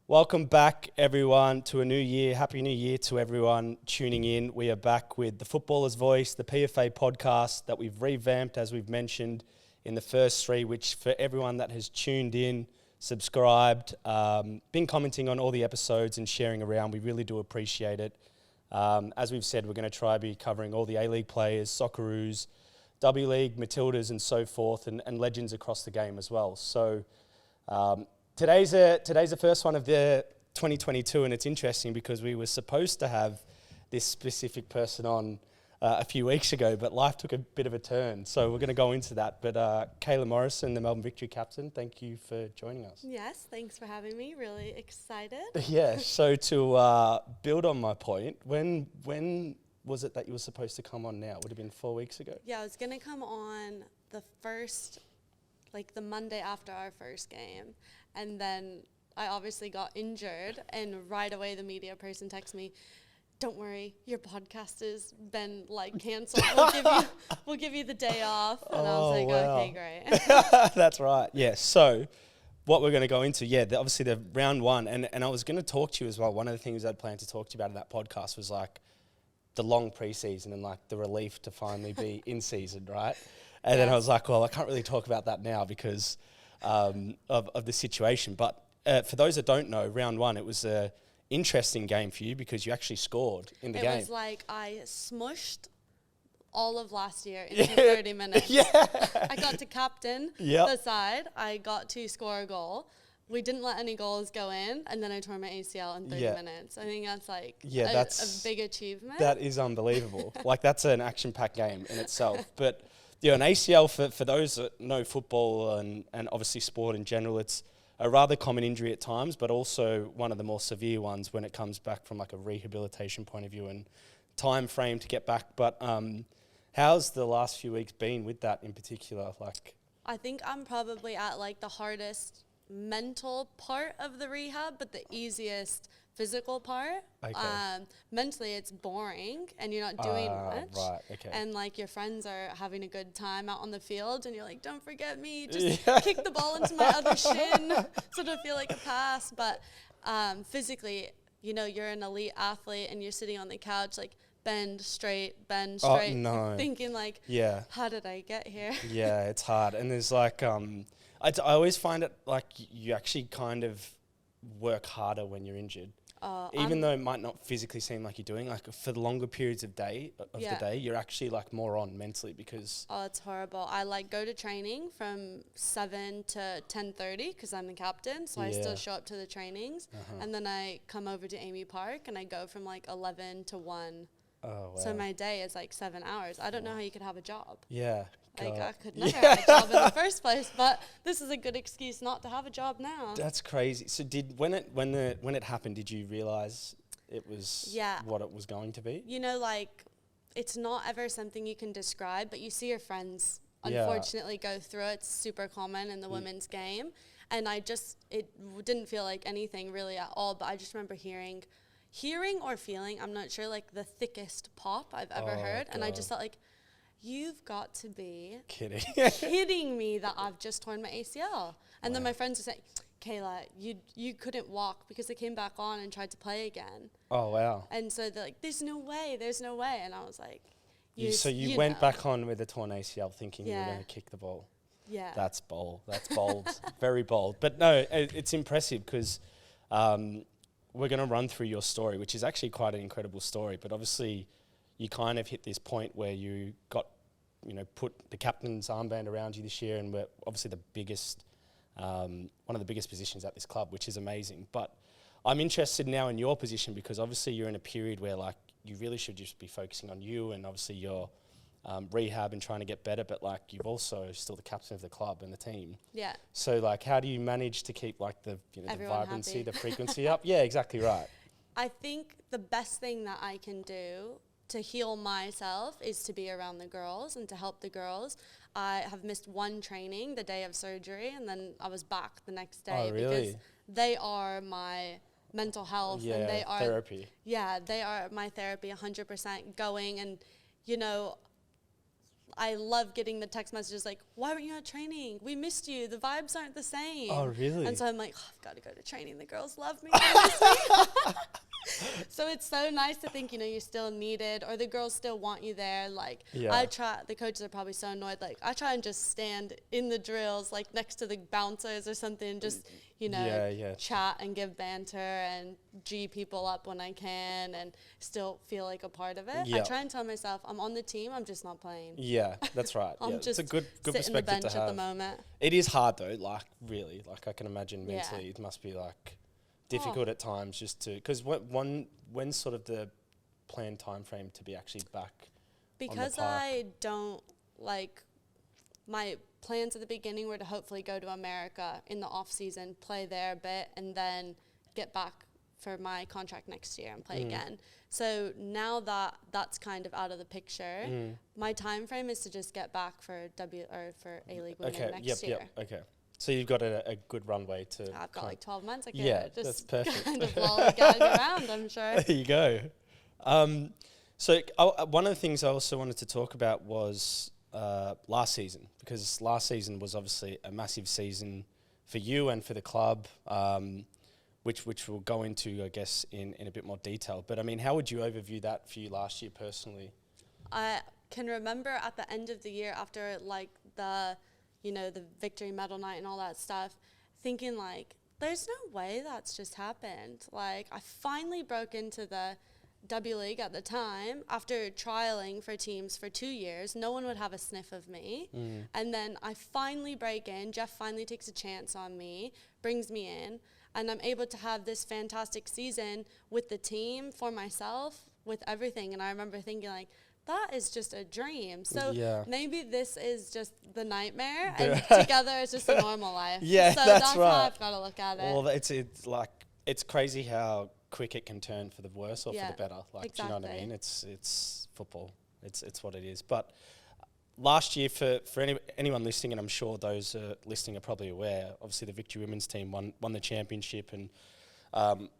Welcome back, everyone, to a new year. Happy New Year to everyone tuning in. We are back with the Footballer's Voice, the PFA podcast that we've revamped, as we've mentioned in the first three, which for everyone that has tuned in, subscribed, been commenting on all the episodes and sharing around, we really do appreciate it. As we've said, we're going to try be covering all the A-League players, Socceroos, W-League, Matildas and so forth, and legends across the game as well. So today's the first one of the 2022, and it's interesting because we were supposed to have this specific person on a few weeks ago, but life took a bit of a turn. So we're going to go into that. But Kayla Morrison, the Melbourne Victory captain, thank you for joining us. Yes, thanks for having me. Really excited. Yeah, so to build on my point, when was it that you were supposed to come on now? Would have been 4 weeks ago? Yeah, I was going to come on the Monday after our first game. And then I obviously got injured, and right away the media person texted me, "Don't worry, your podcast has been cancelled. We'll give you the day off." And I was like, wow. "Okay, great." That's right. Yeah. So what we're going to go into, obviously the round one, and I was going to talk to you as well. One of the things I'd planned to talk to you about in that podcast was the long preseason and the relief to finally be in season, right? And then I was like, well, I can't really talk about that now because of the situation. But for those that don't know, round one, it was a interesting game for you because you actually scored in the game. It was like I smushed all of last year in 30 minutes. I got to captain the side. I got to score a goal. We didn't let any goals go in, and then I tore my ACL in 30 minutes. I think that's a big achievement. That is unbelievable. That's an action-packed game in itself. But an ACL, for those that know football and obviously sport in general, it's a rather common injury at times, but also one of the more severe ones when it comes back from a rehabilitation point of view and time frame to get back. But how's the last few weeks been with that in particular? I think I'm probably at the hardest mental part of the rehab, but the easiest physical part. Okay. Mentally it's boring and you're not doing much. Right, okay. And your friends are having a good time out on the field and you're like, "Don't forget me, just kick the ball into my other shin," sort of feel like a pass. But physically, you're an elite athlete and you're sitting on the couch bend straight, Oh, no. thinking how did I get here? Yeah, it's hard. And there's I always find it you actually kind of work harder when you're injured. Even though it might not physically seem like you're doing, for the longer periods of the day, you're actually more on mentally because... Oh, it's horrible. I go to training from 7 to 10:30 because I'm the captain, so I still show up to the trainings. And then I come over to Amy Park and I go from 11 to 1. Oh, wow. So my day is 7 hours. I don't know how you could have a job. Yeah. I could never have a job in the first place, but this is a good excuse not to have a job now. That's crazy. So when it happened, did you realize it was what it was going to be? It's not ever something you can describe, but you see your friends unfortunately go through it. It's super common in the women's game. And it didn't feel like anything really at all, but I just remember hearing or feeling, I'm not sure, the thickest pop I've ever heard. God. And I just felt you've got to be kidding me that I've just torn my ACL. And then my friends were saying, "Kayla, you couldn't walk," because they came back on and tried to play again. Oh, wow. And so they're like, there's no way. And I was like, So you went back on with a torn ACL thinking you were going to kick the ball. Yeah. That's bold. Very bold. But no, it's impressive because we're going to run through your story, which is actually quite an incredible story. But obviously you kind of hit this point where you got, put the captain's armband around you this year, and we're obviously the biggest, one of the biggest positions at this club, which is amazing. But I'm interested now in your position because obviously you're in a period where you really should just be focusing on you and obviously your rehab and trying to get better, but you've also still the captain of the club and the team. Yeah. So how do you manage to keep the the vibrancy, the frequency up? Yeah, exactly right. I think the best thing that I can do to heal myself is to be around the girls and to help the girls. I have missed one training the day of surgery, and then I was back the next day. Oh, really? Because they are my mental health, and they are therapy. Yeah, they are my therapy 100% going. And I love getting the text messages like, why weren't you at training? We missed you. The vibes aren't the same. Oh, really? And so I'm like, I've got to go to training. The girls love me. They miss me. So it's so nice to think, you're still needed, or the girls still want you there. Like, the coaches are probably so annoyed. Like, I try and just stand in the drills, like next to the bouncers or something, just, chat and give banter and G people up when I can and still feel like a part of it. I try and tell myself, I'm on the team, I'm just not playing. Yeah, that's right. Just it's a good perspective the bench to have. At the moment. It is hard though, like really. Like I can imagine mentally it must be like difficult at times just to, because when's sort of the planned time frame to be actually back because on the park? I don't like, my plans at the beginning were to hopefully go to America in the off season, play there a bit, and then get back for my contract next year and play again. So now that that's kind of out of the picture, my time frame is to just get back for A-League women next year. Okay. So you've got a good runway to... I've got like 12 months. I can just that's perfect. kind of lollygag around, I'm sure. There you go. So one of the things I also wanted to talk about was last season, because last season was obviously a massive season for you and for the club, which we'll go into, I guess, in a bit more detail. But, I mean, how would you overview that for you last year personally? I can remember at the end of the year after, like, the victory medal night and all that stuff, thinking like, there's no way that's just happened. Like, I finally broke into the W League at the time after trialing for teams for 2 years. No one would have a sniff of me. And then I finally break in. Jeff finally takes a chance on me, brings me in, and I'm able to have this fantastic season with the team, for myself, with everything. And I remember thinking like, that is just a dream. So maybe this is just the nightmare, and together it's just a normal life. Yeah, so that's right. how I've got to look at it. Well, it's crazy how quick it can turn for the worse or for the better. Like, exactly. Do you know what I mean? It's football. It's what it is. But last year, for anyone listening, and I'm sure those listening are probably aware, obviously the Victory women's team won the championship and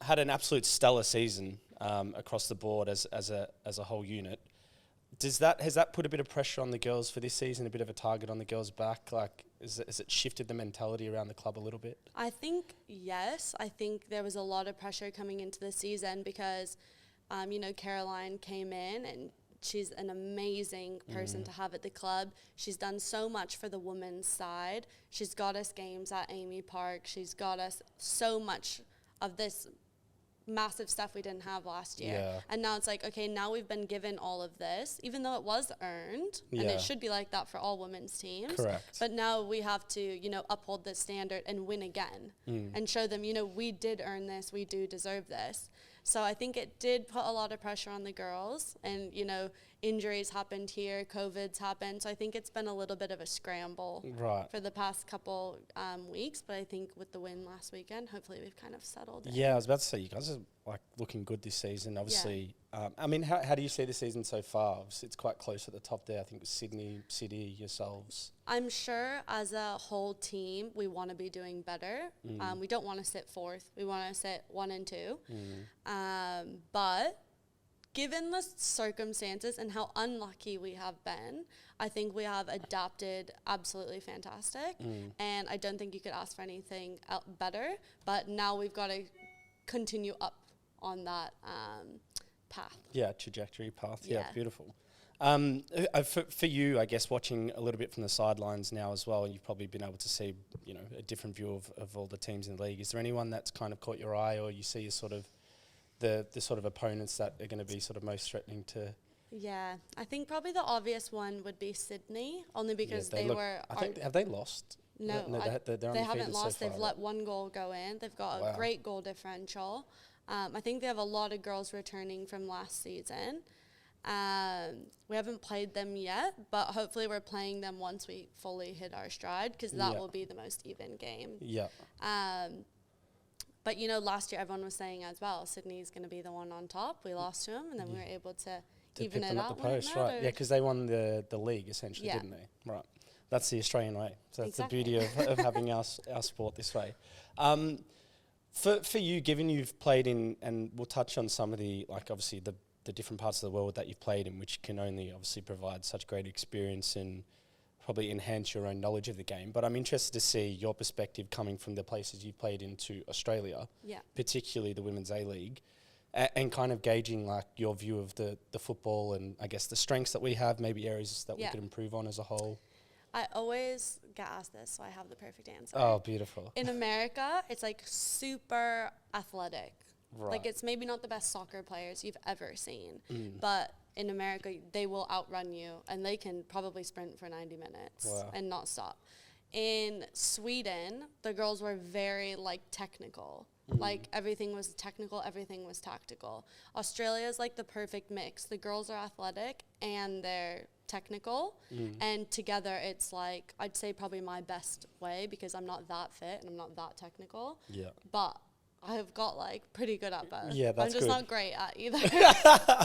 had an absolute stellar season across the board as a whole unit. Has that put a bit of pressure on the girls for this season, a bit of a target on the girls' back? Like, has it shifted the mentality around the club a little bit? I think, yes. I think there was a lot of pressure coming into the season because, Caroline came in and she's an amazing person to have at the club. She's done so much for the women's side. She's got us games at Amy Park. She's got us so much of this massive stuff we didn't have last year. Yeah. And now it's like, okay, now we've been given all of this, even though it was earned, and it should be like that for all women's teams. Correct. But now we have to, uphold this standard and win again and show them, we did earn this, we do deserve this. So I think it did put a lot of pressure on the girls, and, injuries happened here, COVID's happened. So I think it's been a little bit of a scramble for the past couple weeks. But I think with the win last weekend, hopefully we've kind of settled in. Yeah, I was about to say, you guys are like looking good this season. Obviously, I mean, how do you see the season so far? Obviously, it's quite close at the top there. I think it was Sydney, City, yourselves. I'm sure as a whole team, we want to be doing better. We don't want to sit fourth. We want to sit 1 and 2. But given the circumstances and how unlucky we have been, I think we have adapted absolutely fantastic. And I don't think you could ask for anything better. But now we've got to continue up on that path. Yeah, trajectory path. Yeah, beautiful. For you, I guess, watching a little bit from the sidelines now as well, you've probably been able to see, a different view of all the teams in the league. Is there anyone that's kind of caught your eye, or you see as sort of the sort of opponents that are going to be sort of most threatening to? Yeah, I think probably the obvious one would be Sydney, only because they were... have they lost? No, they haven't lost. So They've let one goal go in. They've got a great goal differential. I think they have a lot of girls returning from last season. We haven't played them yet, but hopefully we're playing them once we fully hit our stride, because that will be the most even game. Yeah. But, last year everyone was saying as well, Sydney's going to be the one on top. We lost to them, and then we were able to even it out. At the post, right? Yeah, because they won the league essentially, didn't they? Right. That's the Australian way. So that's the beauty of having our sport this way. For you, given you've played in, and we'll touch on some of the, like obviously the the different parts of the world that you've played in, which can only obviously provide such great experience and probably enhance your own knowledge of the game. But I'm interested to see your perspective coming from the places you've played into Australia, particularly the Women's A-League, and kind of gauging like your view of the football and I guess the strengths that we have, maybe areas that we could improve on as a whole. I always get asked this, so I have the perfect answer. Oh, beautiful. In America, it's like super athletic. Right. Like it's maybe not the best soccer players you've ever seen, but in America, they will outrun you and they can probably sprint for 90 minutes and not stop. In Sweden, the girls were very like technical. Like everything was technical, everything was tactical. Australia is like the perfect mix. The girls are athletic and they're technical, and together it's like I'd say probably my best way because I'm not that fit and I'm not that technical. Yeah. But I have got like pretty good at both. Yeah, that's I'm just good. not great at either.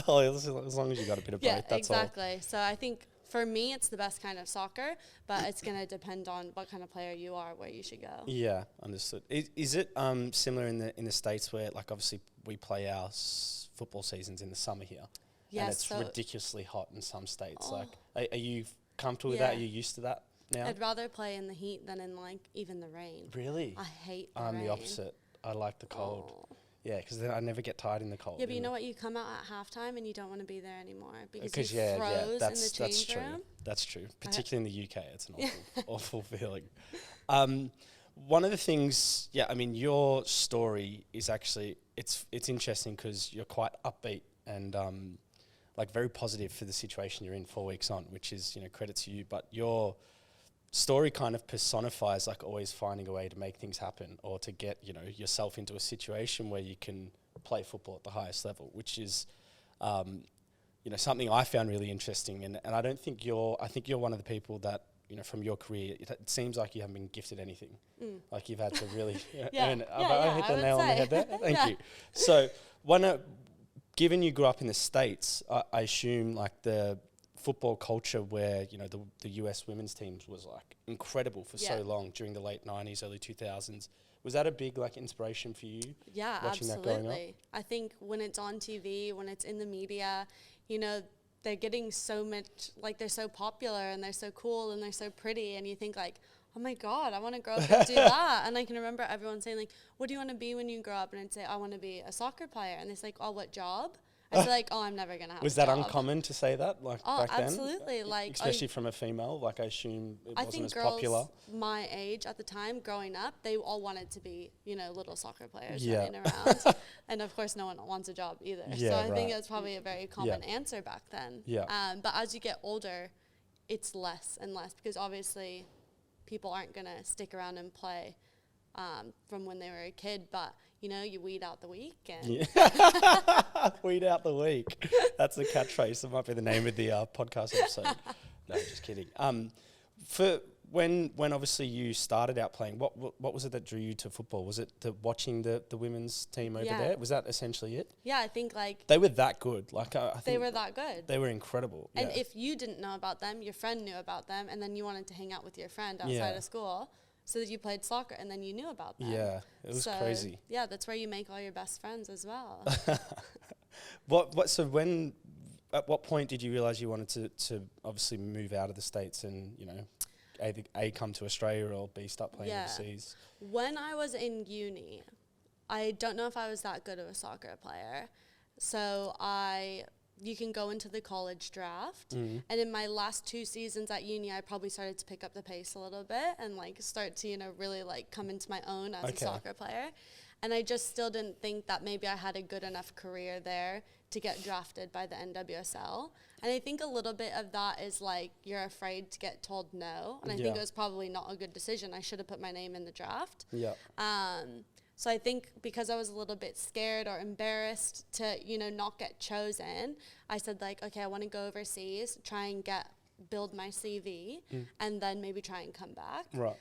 Well, as long as you got a bit of both, that's exactly. So I think for me, it's the best kind of soccer, but it's going to depend on what kind of player you are, where you should go. Yeah, understood. Is it similar in the States where, like, obviously we play our football seasons in the summer here, and it's ridiculously hot in some states. Like, are you comfortable with that? Are you used to that now? I'd rather play in the heat than in, like, even the rain. Really? I hate the rain. I'm the opposite. I like the cold. Yeah, because then I never get tired in the cold. Yeah, but you know what? You come out at halftime and you don't want to be there anymore because you froze in the change room. That's true. Particularly in the UK, it's an awful feeling. One of the things, I mean, your story is actually it's interesting because you're quite upbeat and like very positive for the situation you're in 4 weeks on, which is credit to you. But your story kind of personifies like always finding a way to make things happen or to get yourself into a situation where you can play football at the highest level, which is something I found really interesting. And I think you're one of the people that from your career it seems like you haven't been gifted anything. Like you've had to really earn it. I hit the nail on the head there. Thank you. So given you grew up in the States, I assume like the football culture where the US women's teams was like incredible for so long during the late 90s, early 2000s. Was that a big like inspiration for you? Yeah, watching absolutely. That growing up? I think when it's on TV, when it's in the media, they're getting so much, like they're so popular and they're so cool and they're so pretty, and you think like, oh my God, I want to grow up and do that. And I can remember everyone saying like, what do you want to be when you grow up? And I'd say, I want to be a soccer player. And it's like, oh, what job? I'd be like, oh, I'm never going to have Was a that job. Uncommon to say that back then? Absolutely. Like, especially from a female, like I assume it wasn't as popular. I think girls my age at the time, growing up, they all wanted to be, little soccer players running around. And of course, no one wants a job either. So I think that's probably a very common answer back then. But as you get older, it's less and less because obviously people aren't going to stick around and play from when they were a kid. But you weed out the weak. And weed out the weak. That's the catchphrase. That might be the name of the podcast episode. No, just kidding. For when obviously you started out playing, what was it that drew you to football? Was it watching the women's team over there? Was that essentially it? Yeah, I think like they were that good. Like I think they were that good. They were incredible. And if you didn't know about them, your friend knew about them, and then you wanted to hang out with your friend outside of school. So that you played soccer and then you knew about them. Yeah, it was crazy. Yeah, that's where you make all your best friends as well. At what point did you realize you wanted to obviously move out of the States and, either A, come to Australia or B, start playing overseas? When I was in uni, I don't know if I was that good of a soccer player. So you can go into the college draft. And in my last 2 seasons at uni, I probably started to pick up the pace a little bit and like start to, really like come into my own as a soccer player. And I just still didn't think that maybe I had a good enough career there to get drafted by the NWSL. And I think a little bit of that is like you're afraid to get told no. And I think it was probably not a good decision. I should have put my name in the draft. So I think because I was a little bit scared or embarrassed to, not get chosen, I said like, okay, I want to go overseas, try and build my CV, and then maybe try and come back. Right.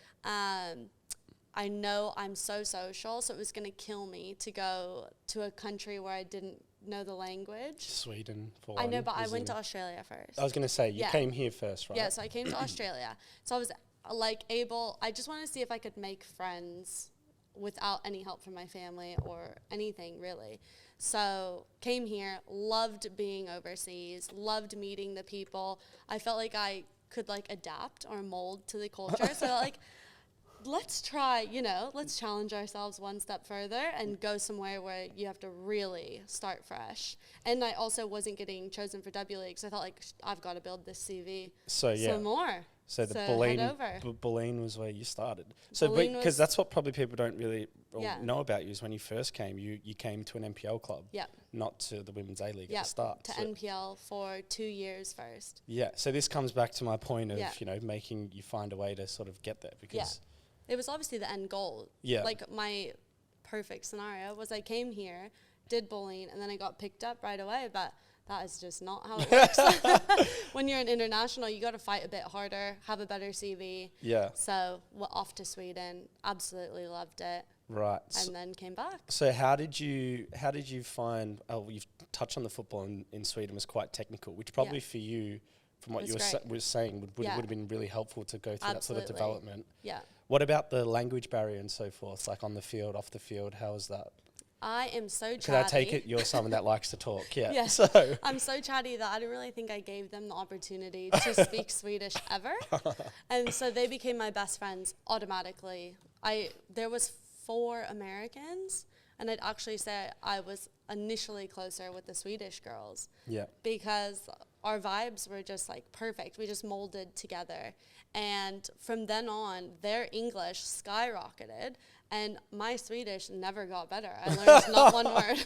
I know I'm so social, so it was going to kill me to go to a country where I didn't know the language. Sweden, for I know, but I went to Australia first. I was going to say, you came here first, right? Yeah, so I came to Australia. So I was I just wanted to see if I could make friends without any help from my family or anything really. So came here, loved being overseas, loved meeting the people. I felt like I could like adapt or mold to the culture. So like, let's try, let's challenge ourselves one step further and go somewhere where you have to really start fresh. And I also wasn't getting chosen for W League, so I thought like I've got to build this CV some more. So the Bulleen was where you started. So because that's what probably people don't really know about you is when you first came, you came to an NPL club, not to the Women's A League at the start. To NPL for 2 years first. Yeah, so this comes back to my point of, making you find a way to sort of get there because... It was obviously the end goal. Yeah. Like my perfect scenario was I came here, did bowling, and then I got picked up right away. But that is just not how it works. When you're an international, you got to fight a bit harder, have a better CV. Yeah. So off to Sweden, absolutely loved it. Right. And then came back. So how did you find? Oh, you've touched on the football in Sweden was quite technical, which probably for you, from what you were saying, would have been really helpful to go through that sort of development. Yeah. What about the language barrier and so forth, like on the field, off the field? How was that? I am so chatty. Because I take it you're someone that likes to talk, yeah. So I'm so chatty that I don't really think I gave them the opportunity to speak Swedish ever. And so they became my best friends automatically. There was 4 Americans, and I'd actually say I was initially closer with the Swedish girls. Yeah. Because our vibes were just like perfect. We just molded together. And from then on, their English skyrocketed, and my Swedish never got better. I learned not one word.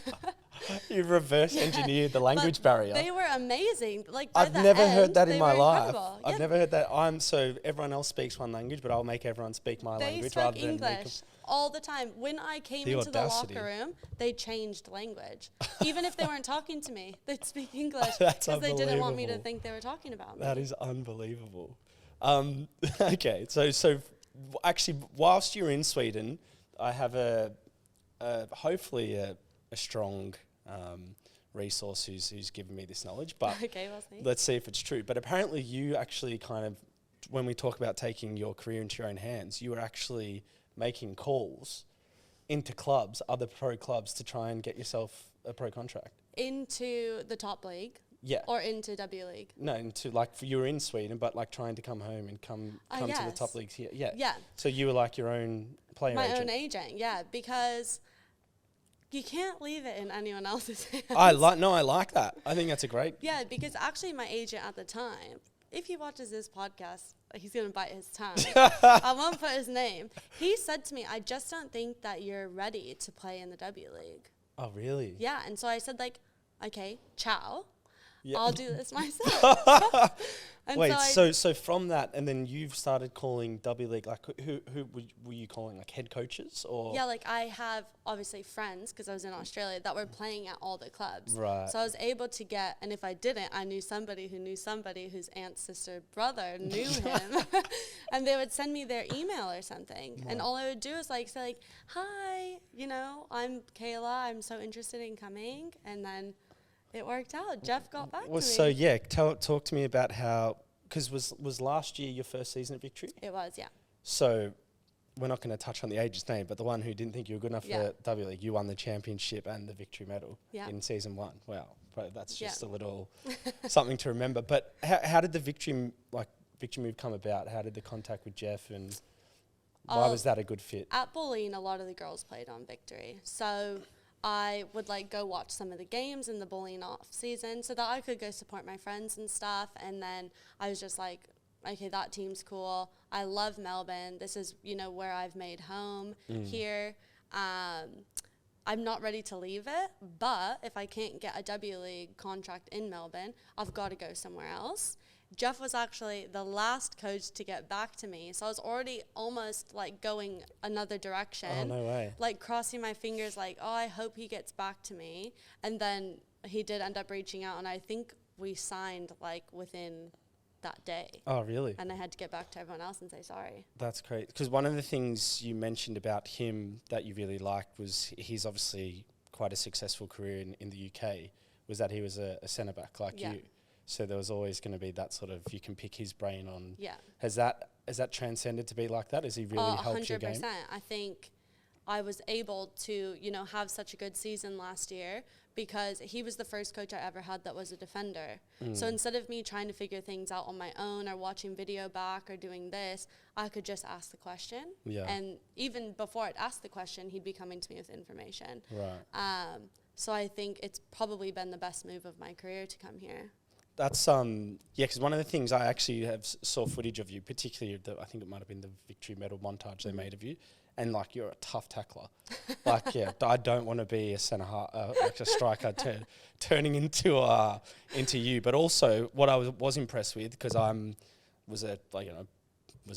You reverse engineered the language barrier. They were amazing. Like I've never heard that in my life. I've never heard that. So everyone else speaks one language, but I'll make everyone speak my language rather than English all the time. When I came into the locker room, they changed language. Even if they weren't talking to me, they'd speak English because they didn't want me to think they were talking about me. That is unbelievable. Okay, so actually, whilst you're in Sweden, I have hopefully a strong resource who's given me this knowledge. But let's see if it's true. But apparently, you actually kind of, when we talk about taking your career into your own hands, you were actually making calls into clubs, other pro clubs, to try and get yourself a pro contract. Into the top league? Yeah. Or into W League? No, into you were in Sweden, but like trying to come home and come to the top leagues here. Yeah. Yeah. So you were like your own player agent. My own agent, yeah, because you can't leave it in anyone else's hands. I like that. I think that's a great. Yeah, because actually my agent at the time, if he watches this podcast, he's going to bite his tongue. I won't put his name. He said to me, I just don't think that you're ready to play in the W League. Oh, really? Yeah, and so I said like, okay, ciao. Yep. I'll do this myself. Wait, so from that, and then you've started calling W League, like who were you calling, like head coaches or? Yeah, like I have obviously friends because I was in Australia that were playing at all the clubs. Right. So I was able to get, and if I didn't, I knew somebody who knew somebody whose aunt's sister brother knew him, and they would send me their email or something, right. And all I would do is like say like, hi, I'm Kayla, I'm so interested in coming, and then it worked out. Jeff got back to me. So yeah, talk to me about how, because was last year your first season at Victory? It was, yeah. So we're not going to touch on the agent's name, but the one who didn't think you were good enough for W League, you won the championship and the Victory medal in season 1. Wow, that's just a little something to remember. But how did the Victory move come about? How did the contact with Jeff and why was that a good fit? At Bulleen, a lot of the girls played on Victory, so I would go watch some of the games in the Bulleen off season so that I could go support my friends and stuff. And then I was just like, okay, that team's cool. I love Melbourne. This is, where I've made home here. I'm not ready to leave it, but if I can't get a W League contract in Melbourne, I've got to go somewhere else. Jeff was actually the last coach to get back to me. So I was already almost going another direction. Oh, no way. Crossing my fingers I hope he gets back to me. And then he did end up reaching out, and I think we signed within that day. Oh, really? And I had to get back to everyone else and say sorry. That's great. Because one of the things you mentioned about him that you really liked was he's obviously quite a successful career in the UK, was that he was a centre-back like you. So there was always going to be that sort of, you can pick his brain on. Yeah. Has that transcended to be like that? Has he really helped your game? 100%. I think I was able to, have such a good season last year because he was the first coach I ever had that was a defender. So instead of me trying to figure things out on my own or watching video back or doing this, I could just ask the question. Yeah. And even before I'd ask the question, he'd be coming to me with information. Right. So I think it's probably been the best move of my career to come here. That's because one of the things I actually saw footage of you, particularly I think it might have been the victory medal montage they made of you, and like you're a tough tackler. Like I don't want to be a centre half, like a striker turning into you. But also what I was impressed with, because was a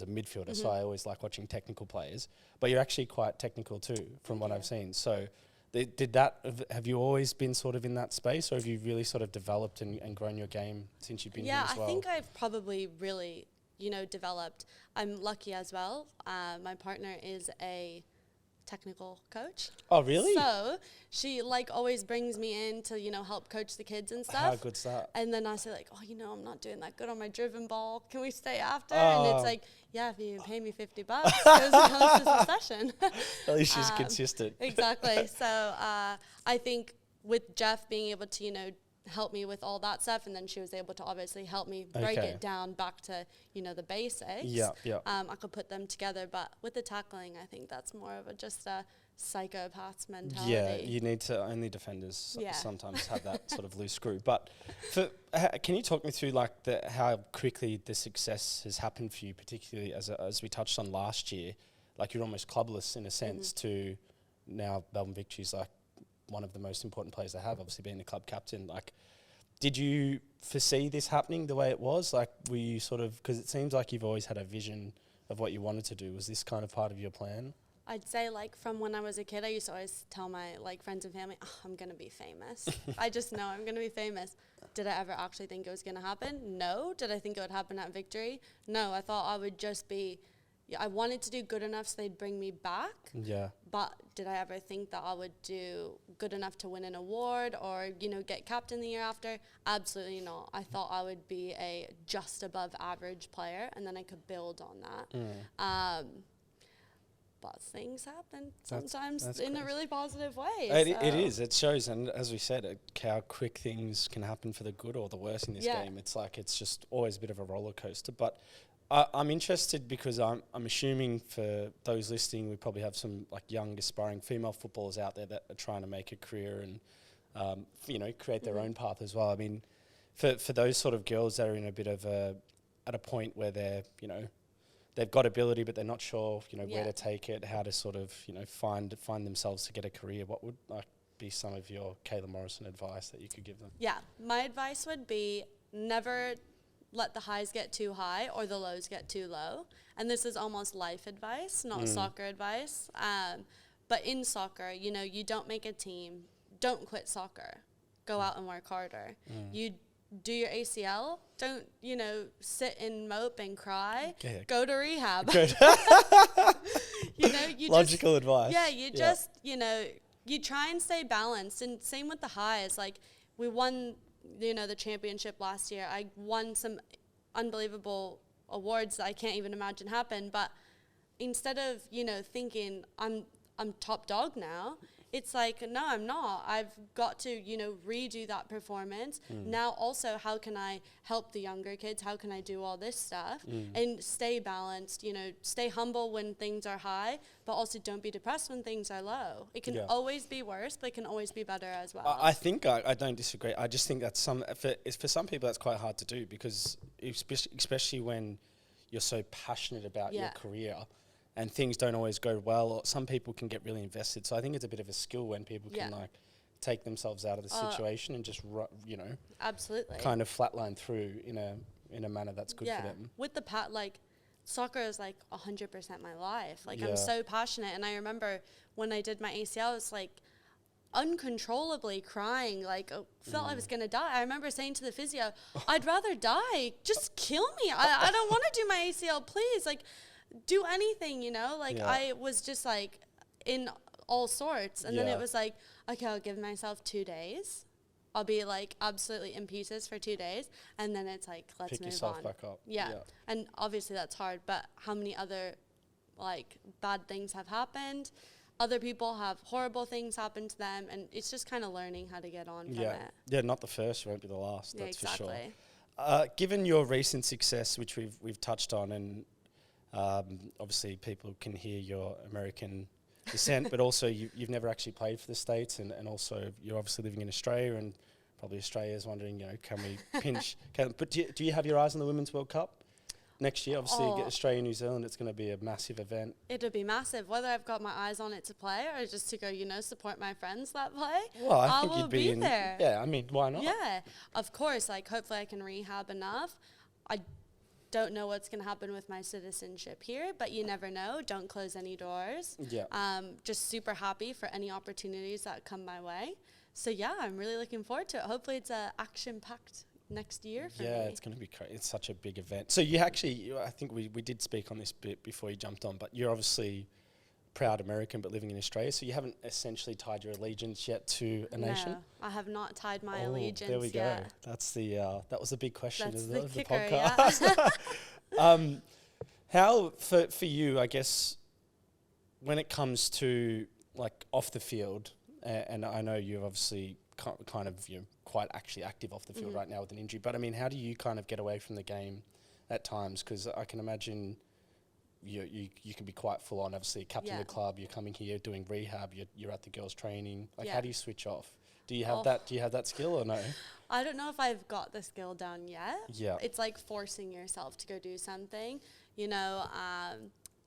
midfielder, so I always like watching technical players. But you're actually quite technical too, from what I've seen. So. Have you always been sort of in that space, or have you really sort of developed and grown your game since you've been here as well? Yeah, I think I've probably really, developed. I'm lucky as well. My partner is a technical coach. Oh, really? So she always brings me in to, help coach the kids and stuff. How good's that? And then I say I'm not doing that good on my driven ball. Can we stay after? Oh. And it's like, yeah, if you pay me $50, goes to the session. At least she's consistent. Exactly. So I think with Jeff being able to, help me with all that stuff, and then she was able to obviously help me break it down back to, the basics. Yeah. I could put them together, but with the tackling, I think that's more of just a psychopath's mentality. Yeah, you need to, only defenders sometimes have that sort of loose screw. But can you talk me through how quickly the success has happened for you, particularly as we touched on last year? Like you're almost clubless in a sense to now Melbourne Victory's like one of the most important players they have, obviously being the club captain. Like, did you foresee this happening the way it was? Like, were you sort of, because it seems like you've always had a vision of what you wanted to do. Was this kind of part of your plan? I'd say from when I was a kid, I used to always tell my friends and family, I'm going to be famous. I just know I'm going to be famous. Did I ever actually think it was going to happen? No. Did I think it would happen at Victory? No. I thought I would just be, I wanted to do good enough so they'd bring me back. Yeah. But did I ever think that I would do good enough to win an award or, get captain the year after? Absolutely not. I thought I would be a just above average player, and then I could build on that. But things happen sometimes that's in crazy. A really positive way. It is. It shows. And as we said, how quick things can happen for the good or the worse in this game. It's just always a bit of a roller coaster. But I'm interested because I'm assuming for those listening, we probably have some young aspiring female footballers out there that are trying to make a career and, create their own path as well. I mean, for those sort of girls that are in a bit of at a point where they're, they've got ability, but they're not sure, where to take it, how to sort of, find themselves to get a career. What would be some of your Kayla Morrison advice that you could give them? Yeah, my advice would be never let the highs get too high or the lows get too low. And this is almost life advice, not soccer advice. But in soccer, you don't make a team. Don't quit soccer. Go out and work harder. You do your ACL. Don't, sit and mope and cry. Okay. Go to rehab. Logical advice. Yeah, you try and stay balanced. And same with the highs. We won, the championship last year. I won some unbelievable awards that I can't even imagine happen. But instead of, thinking I'm top dog now, it's no, I'm not. I've got to, redo that performance. Now also, how can I help the younger kids? How can I do all this stuff? And stay balanced, stay humble when things are high, but also don't be depressed when things are low. It can always be worse, but it can always be better as well. I think I don't disagree. I just think that for some people that's quite hard to do because especially when you're so passionate about your career. And things don't always go well, or some people can get really invested. So I think it's a bit of a skill when people can take themselves out of the situation and just absolutely kind of flatline through in a manner that's good for them. With the soccer is 100% my life. I'm so passionate, and I remember when I did my ACL, it's uncontrollably crying, felt I was gonna die. I remember saying to the physio, "I'd rather die. Just kill me. I don't want to do my ACL, please. Do anything, I was just in all sorts. And then it was okay, I'll give myself 2 days. I'll be absolutely in pieces for 2 days. And then it's let's pick move yourself on. Back up. Yeah. And obviously that's hard, but how many other bad things have happened? other people have horrible things happen to them, and it's just kind of learning how to get on from it. Yeah, not the first, won't be the last, Yeah, that's exactly. for sure. Given your recent success, which we've touched on, and obviously people can hear your American descent, but also you've never actually played for the States, and also you're obviously living in Australia, and probably Australia's wondering, can we pinch? But do you have your eyes on the Women's World Cup next year? Obviously, Australia, New Zealand, it's going to be a massive event. It'll be massive, whether I've got my eyes on it to play or just to go, support my friends that play. Well, I think will you'd be there. Yeah, I mean, why not? Yeah, of course. Like, hopefully I can rehab enough. I don't know what's going to happen with my citizenship here, but you never know. Don't close any doors. Yeah. Just super happy for any opportunities that come my way. So yeah, I'm really looking forward to it. Hopefully it's action-packed next year for me. Yeah, it's going to be crazy. It's such a big event. So you actually, I think we did speak on this bit before you jumped on, but you're obviously proud American but living in Australia, so you haven't essentially tied your allegiance yet to a nation? No, I have not tied my allegiance there we go. yet. That's that was the big question That's of the the kicker, podcast. yeah. How, for you, I guess, when it comes to, like, off the field, and I know you're obviously kind of quite actually active off the field right now with an injury, but I mean, how do you kind of get away from the game at times? Because I can imagine you can be quite full on, obviously captain of the club, you're coming here doing rehab, you're at the girls training. Like, how do you switch off? Do you have that? Do you have that skill or no? I don't know if I've got the skill down yet. Yeah. It's like forcing yourself to go do something.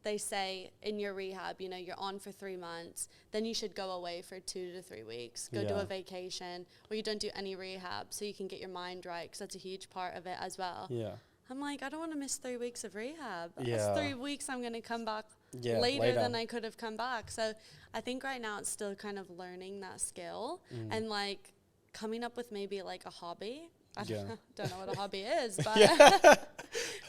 They say in your rehab, you're on for 3 months, then you should go away for 2 to 3 weeks, go do a vacation, or you don't do any rehab so you can get your mind right, because that's a huge part of it as well. Yeah. I'm like, I don't want to miss 3 weeks of rehab. Yeah. That's 3 weeks I'm going to come back later than I could have come back. So I think right now it's still kind of learning that skill and like coming up with maybe like a hobby. I don't know what a hobby is, but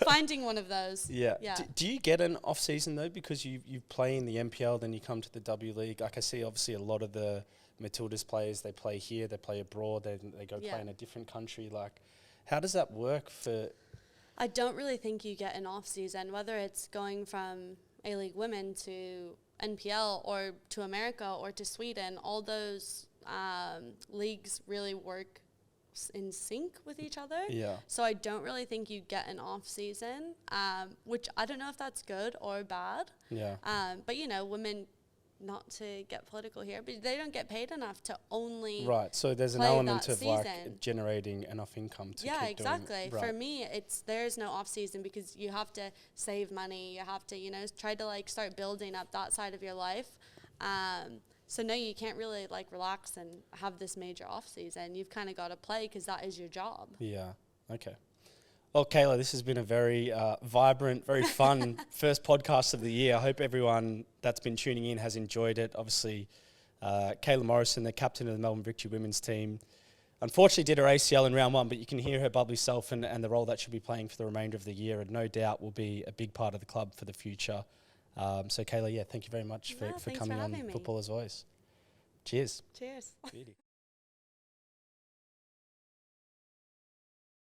finding one of those. Yeah. Do you get an off season though, because you play in the NPL, then you come to the W League? Like, I see obviously a lot of the Matildas players, they play here, they play abroad, they go play in a different country. Like, how does that work for? I don't really think you get an off season, whether it's going from A-League Women to NPL or to America or to Sweden. All those leagues really work in sync with each other. Yeah. So I don't really think you get an off season, which I don't know if that's good or bad. Yeah. But women, not to get political here, but they don't get paid enough to only right. So there's an element of like generating enough income to keep exactly. Doing, For me, there's no off season because you have to save money. You have to try to like start building up that side of your life. So no, you can't really like relax and have this major off season. You've kind of got to play because that is your job. Yeah. Okay. Well, Kayla, this has been a very vibrant, very fun first podcast of the year. I hope everyone that's been tuning in has enjoyed it. Obviously, Kayla Morrison, the captain of the Melbourne Victory women's team, unfortunately did her ACL in round 1, but you can hear her bubbly self and the role that she'll be playing for the remainder of the year, and no doubt will be a big part of the club for the future. So, Kayla, thank you very much for coming on Footballer's Voice. Cheers. Cheers. Beauty.